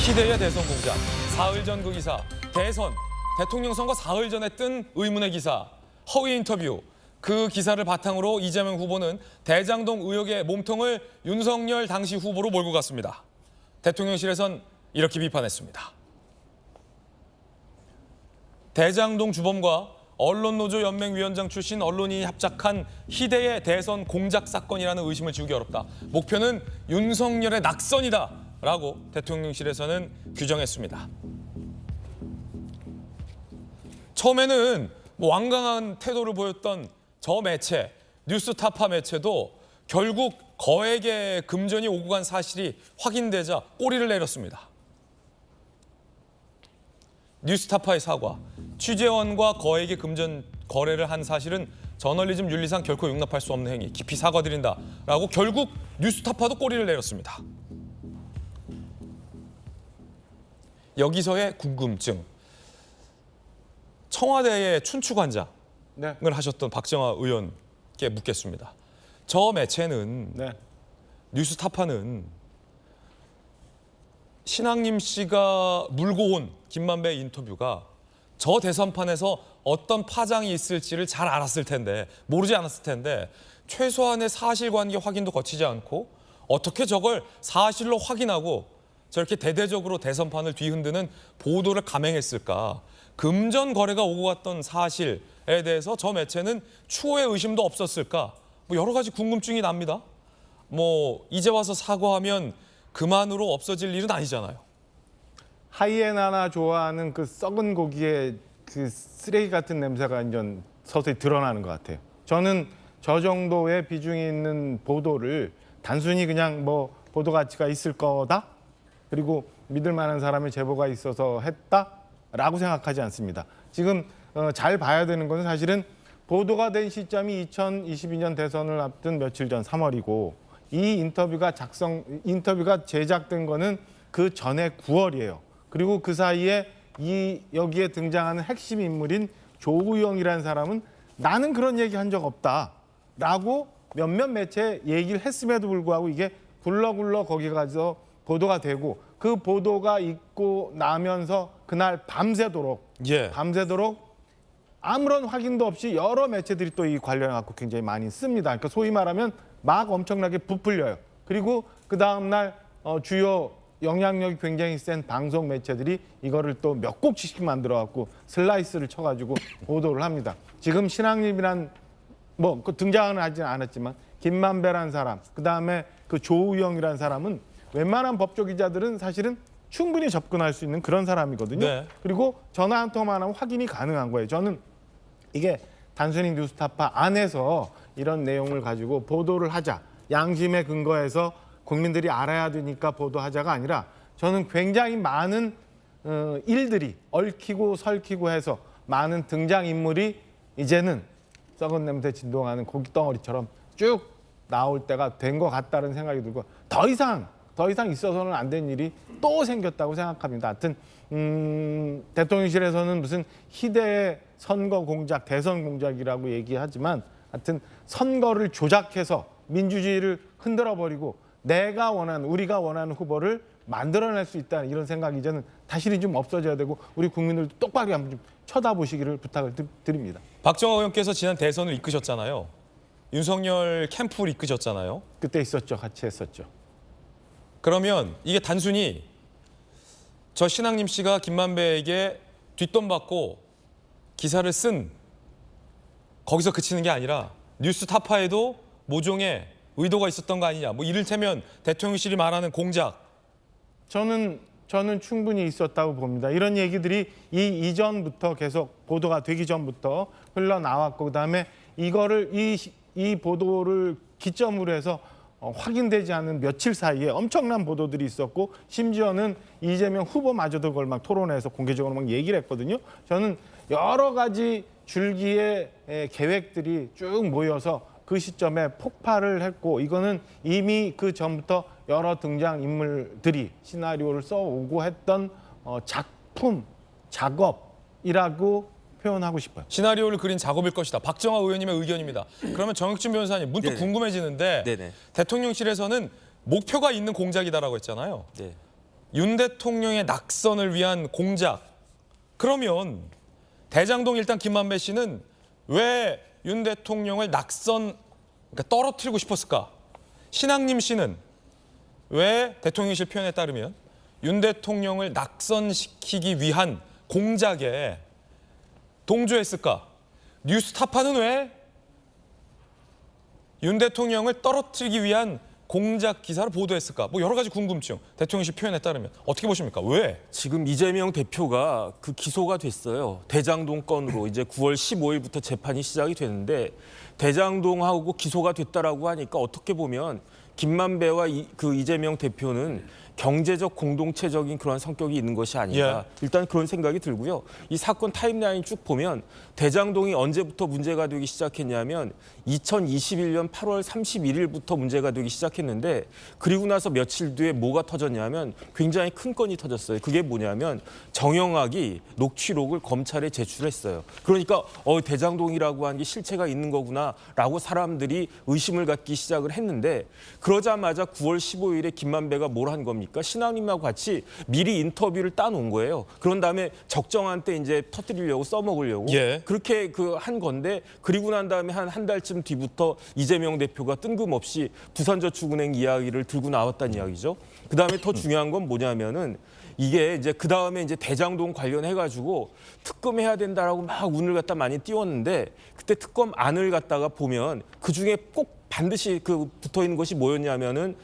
희대의 대선 공작, 사흘 전 그 기사, 대선, 대통령 선거 사흘 전에 뜬 의문의 기사, 허위 인터뷰. 그 기사를 바탕으로 이재명 후보는 대장동 의혹의 몸통을 윤석열 당시 후보로 몰고 갔습니다. 대통령실에선 이렇게 비판했습니다. 대장동 주범과 언론노조 연맹위원장 출신 언론인이 합작한 희대의 대선 공작 사건이라는 의심을 지우기 어렵다. 목표는 윤석열의 낙선이다. 라고 대통령실에서는 규정했습니다. 처음에는 완강한 태도를 보였던 저 매체, 뉴스타파 매체도 결국 거액의 금전이 오고 간 사실이 확인되자 꼬리를 내렸습니다. 뉴스타파의 사과, 취재원과 거액의 금전 거래를 한 사실은 저널리즘 윤리상 결코 용납할 수 없는 행위, 깊이 사과드린다라고 결국 뉴스타파도 꼬리를 내렸습니다. 여기서의 궁금증, 청와대의 춘추관장을 하셨던 박정아 의원께 묻겠습니다. 저 매체는, 뉴스타파는 신앙림 씨가 물고 온 김만배 인터뷰가 저 대선판에서 어떤 파장이 있을지를 잘 알았을 텐데, 모르지 않았을 텐데 최소한의 사실관계 확인도 거치지 않고 어떻게 저걸 사실로 확인하고 저렇게 대대적으로 대선판을 뒤흔드는 보도를 감행했을까? 금전 거래가 오고 갔던 사실에 대해서 저 매체는 추호의 의심도 없었을까? 여러 가지 궁금증이 납니다. 이제 와서 사과하면 그만으로 없어질 일은 아니잖아요. 하이에나나 좋아하는 그 썩은 고기의 그 쓰레기 같은 냄새가 완전 서서히 드러나는 것 같아요. 저는 저 정도의 비중이 있는 보도를 단순히 그냥 보도 가치가 있을 거다, 그리고 믿을 만한 사람의 제보가 있어서 했다라고 생각하지 않습니다. 지금 잘 봐야 되는 것은 사실은 보도가 된 시점이 2022년 대선을 앞둔 며칠 전 3월이고 이 인터뷰가 제작된 거는 그 전에 9월이에요. 그리고 그 사이에 여기에 등장하는 핵심 인물인 조우영이라는 사람은 나는 그런 얘기 한 적 없다라고 몇몇 매체에 얘기를 했음에도 불구하고 이게 굴러굴러 거기 가서 보도가 되고 그 보도가 있고 나면서 그날 밤새도록 아무런 확인도 없이 여러 매체들이 또 이 관련해 갖고 굉장히 많이 씁니다. 그러니까 소위 말하면 막 엄청나게 부풀려요. 그리고 그 다음 날 주요 영향력이 굉장히 센 방송 매체들이 이거를 또 몇 곡씩 만들어 갖고 슬라이스를 쳐가지고 보도를 합니다. 지금 신앙림이란 그 등장은 하진 않았지만 김만배라는 사람, 그 다음에 그 조우영이라는 사람은 웬만한 법조 기자들은 사실은 충분히 접근할 수 있는 그런 사람이거든요. 네. 그리고 전화 한 통만 하면 확인이 가능한 거예요. 저는 이게 단순히 뉴스타파 안에서 이런 내용을 가지고 보도를 하자, 양심에 근거해서 국민들이 알아야 되니까 보도하자가 아니라 저는 굉장히 많은 일들이 얽히고 설키고 해서 많은 등장인물이 이제는 썩은 냄새 진동하는 고깃덩어리처럼 쭉 나올 때가 된 것 같다는 생각이 들고 더 이상 있어서는 안 된 일이 또 생겼다고 생각합니다. 하여튼 대통령실에서는 무슨 희대의 선거 공작, 대선 공작이라고 얘기하지만 하여튼 선거를 조작해서 민주주의를 흔들어버리고 우리가 원하는 후보를 만들어낼 수 있다는 이런 생각이 이제는 다시는 좀 없어져야 되고 우리 국민들도 똑바로 한번 좀 쳐다보시기를 부탁을 드립니다. 박정아 의원께서 지난 대선을 이끄셨잖아요. 윤석열 캠프를 이끄셨잖아요. 그때 있었죠. 같이 했었죠. 그러면 이게 단순히 저 신앙림 씨가 김만배에게 뒷돈 받고 기사를 쓴 거기서 그치는 게 아니라 뉴스타파에도 모종의 의도가 있었던 거 아니냐. 이를테면 대통령실이 말하는 공작. 저는 충분히 있었다고 봅니다. 이런 얘기들이 이전부터 계속 보도가 되기 전부터 흘러나왔고 그다음에 이거를 이 보도를 기점으로 해서 확인되지 않은 며칠 사이에 엄청난 보도들이 있었고 심지어는 이재명 후보마저도 그걸 막 토론회에서 공개적으로 막 얘기를 했거든요. 저는 여러 가지 줄기의 계획들이 쭉 모여서 그 시점에 폭발을 했고 이거는 이미 그 전부터 여러 등장인물들이 시나리오를 써오고 했던 작업이라고 표현하고 싶어요. 시나리오를 그린 작업일 것이다. 박정아 의원님의 의견입니다. 그러면 정혁진 변호사님 문득 궁금해지는데 대통령실에서는 목표가 있는 공작이다라고 했잖아요. 윤 대통령의 낙선을 위한 공작. 그러면 대장동 일단 김만배 씨는 왜 윤 대통령을 그러니까 떨어뜨리고 싶었을까? 신앙님 씨는 왜 대통령실 표현에 따르면 윤 대통령을 낙선시키기 위한 공작에 동조했을까? 뉴스타파는 왜 윤 대통령을 떨어뜨리기 위한 공작 기사를 보도했을까? 뭐 여러 가지 궁금증. 대통령실 표현에 따르면 어떻게 보십니까? 왜? 지금 이재명 대표가 그 기소가 됐어요. 대장동 건으로 이제 9월 15일부터 재판이 시작이 되는데 대장동하고 기소가 됐다라고 하니까 어떻게 보면 김만배와 그 이재명 대표는 경제적 공동체적인 그런 성격이 있는 것이 아닌가. 일단 그런 생각이 들고요. 이 사건 타임라인 쭉 보면 대장동이 언제부터 문제가 되기 시작했냐면 2021년 8월 31일부터 문제가 되기 시작했는데 그리고 나서 며칠 뒤에 뭐가 터졌냐면 굉장히 큰 건이 터졌어요. 그게 뭐냐면 정영학이 녹취록을 검찰에 제출했어요. 그러니까 대장동이라고 하는 게 실체가 있는 거구나라고 사람들이 의심을 갖기 시작을 했는데 그러자마자 9월 15일에 김만배가 뭘 한 겁니까? 신앙님하고 같이 미리 인터뷰를 따놓은 거예요. 그런 다음에 적정한 때 이제 터뜨리려고 써먹으려고 그렇게 한 건데 그리고 난 다음에 한 달쯤 뒤부터 이재명 대표가 뜬금없이 부산저축은행 이야기를 들고 나왔다는 이야기죠. 그 다음에 더 중요한 건 뭐냐면은 이게 이제 그 다음에 이제 대장동 관련해가지고 특검해야 된다라고 막 운을 갖다 많이 띄웠는데 그때 특검 안을 갖다가 보면 그 중에 꼭 반드시 붙어 있는 것이 뭐였냐면은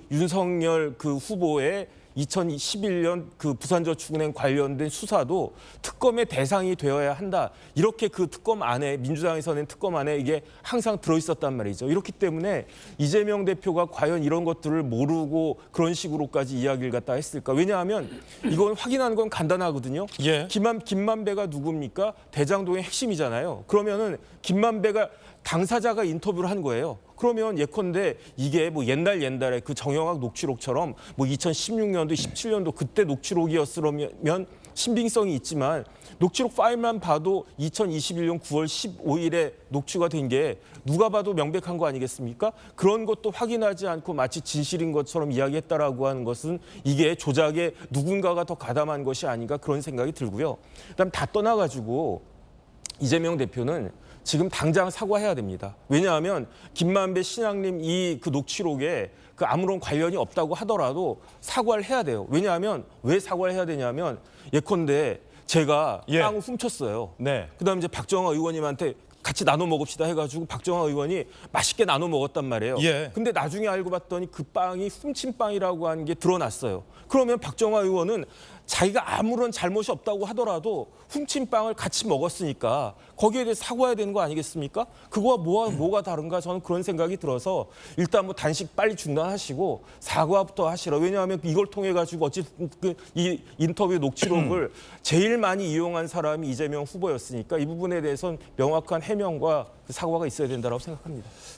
윤석열 후보의 2011년 부산저축은행 관련된 수사도 특검의 대상이 되어야 한다. 이렇게 특검 안에 민주당에서 낸 특검 안에 이게 항상 들어있었단 말이죠. 이렇기 때문에 이재명 대표가 과연 이런 것들을 모르고 그런 식으로까지 이야기를 갖다 했을까? 왜냐하면 이건 확인하는 건 간단하거든요. 김만배가 누굽니까? 대장동의 핵심이잖아요. 그러면은 김만배가 당사자가 인터뷰를 한 거예요. 그러면 예컨대 이게 뭐 옛날에 그 정영학 녹취록처럼 뭐 2016년도, 17년도 그때 녹취록이었으면 신빙성이 있지만 녹취록 파일만 봐도 2021년 9월 15일에 녹취가 된 게 누가 봐도 명백한 거 아니겠습니까? 그런 것도 확인하지 않고 마치 진실인 것처럼 이야기했다라고 하는 것은 이게 조작에 누군가가 더 가담한 것이 아닌가 그런 생각이 들고요. 그다음 다 떠나가지고 이재명 대표는 지금 당장 사과해야 됩니다. 왜냐하면 김만배 신앙님 그 녹취록에 아무런 관련이 없다고 하더라도 사과를 해야 돼요. 왜냐하면 왜 사과를 해야 되냐면 예컨대 제가 땅을 훔쳤어요. 그다음에 이제 박정화 의원님한테 같이 나눠 먹읍시다 해가지고 박정화 의원이 맛있게 나눠 먹었단 말이에요. 근데 나중에 알고 봤더니 그 빵이 훔친 빵이라고 하는 게 드러났어요. 그러면 박정화 의원은 자기가 아무런 잘못이 없다고 하더라도 훔친 빵을 같이 먹었으니까 거기에 대해 사과해야 되는 거 아니겠습니까? 그거와 뭐가 다른가 저는 그런 생각이 들어서 일단 뭐 단식 빨리 중단하시고 사과부터 하시라. 왜냐하면 이걸 통해 가지고 어쨌든 이 인터뷰 녹취록을 제일 많이 이용한 사람이 이재명 후보였으니까 이 부분에 대해서는 명확한 해명과 사과가 있어야 된다고 생각합니다.